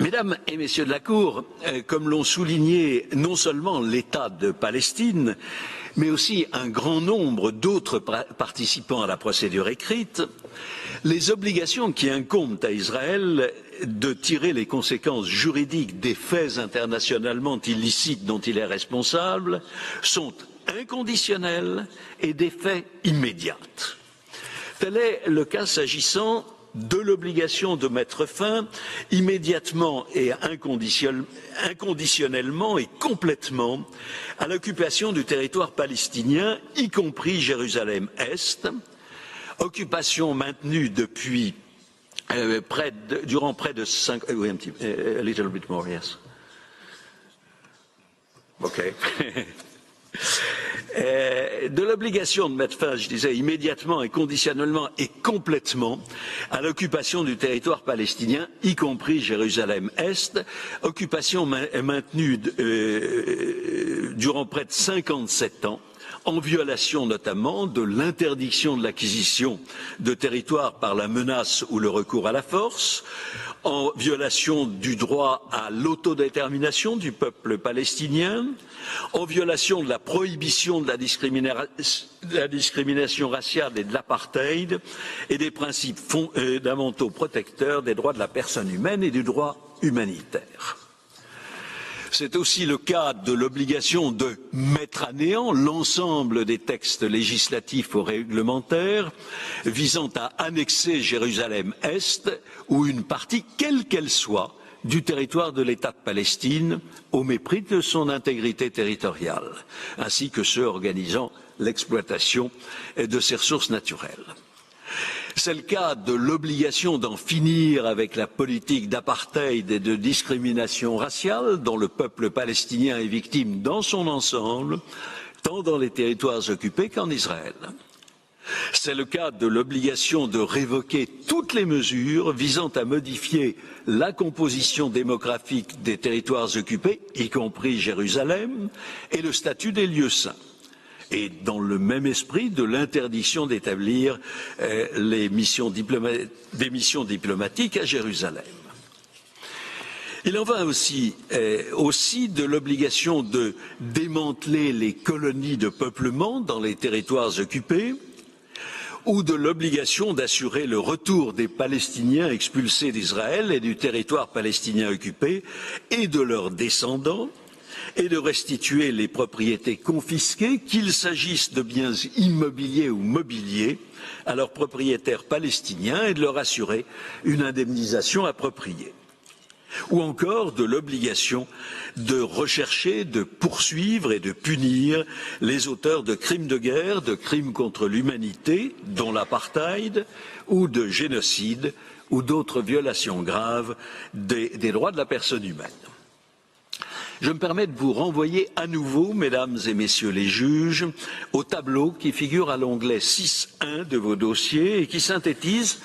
Mesdames et messieurs de la Cour, comme l'ont souligné non seulement l'État de Palestine, mais aussi un grand nombre d'autres participants à la procédure écrite, les obligations qui incombent à Israël de tirer les conséquences juridiques des faits internationalement illicites dont il est responsable sont inconditionnelles et d'effet immédiat. Tel est le cas s'agissant de l'obligation de mettre fin immédiatement et inconditionnellement et complètement à l'occupation du territoire palestinien, y compris Jérusalem-Est, occupation maintenue depuis durant près de 5 oui, un petit a little bit more, yes. OK. De l'obligation de mettre fin, je disais, immédiatement et conditionnellement et complètement à l'occupation du territoire palestinien, y compris Jérusalem-Est, occupation maintenue durant près de 57 ans, en violation notamment de l'interdiction de l'acquisition de territoires par la menace ou le recours à la force, en violation du droit à l'autodétermination du peuple palestinien, en violation de la prohibition de la discrimination raciale et de l'apartheid et des principes fondamentaux protecteurs des droits de la personne humaine et du droit humanitaire. C'est aussi le cas de l'obligation de mettre à néant l'ensemble des textes législatifs ou réglementaires visant à annexer Jérusalem-Est ou une partie, quelle qu'elle soit, du territoire de l'État de Palestine au mépris de son intégrité territoriale, ainsi que ceux organisant l'exploitation de ses ressources naturelles. C'est le cas de l'obligation d'en finir avec la politique d'apartheid et de discrimination raciale dont le peuple palestinien est victime dans son ensemble, tant dans les territoires occupés qu'en Israël. C'est le cas de l'obligation de révoquer toutes les mesures visant à modifier la composition démographique des territoires occupés, y compris Jérusalem, et le statut des lieux saints. Et dans le même esprit de l'interdiction d'établir des missions diplomatiques à Jérusalem. Il en va aussi de l'obligation de démanteler les colonies de peuplement dans les territoires occupés, ou de l'obligation d'assurer le retour des Palestiniens expulsés d'Israël et du territoire palestinien occupé et de leurs descendants, et de restituer les propriétés confisquées, qu'il s'agisse de biens immobiliers ou mobiliers, à leurs propriétaires palestiniens et de leur assurer une indemnisation appropriée. Ou encore de l'obligation de rechercher, de poursuivre et de punir les auteurs de crimes de guerre, de crimes contre l'humanité, dont l'apartheid, ou de génocide, ou d'autres violations graves des droits de la personne humaine. Je me permets de vous renvoyer à nouveau, mesdames et messieurs les juges, au tableau qui figure à l'onglet 6.1 de vos dossiers et qui synthétise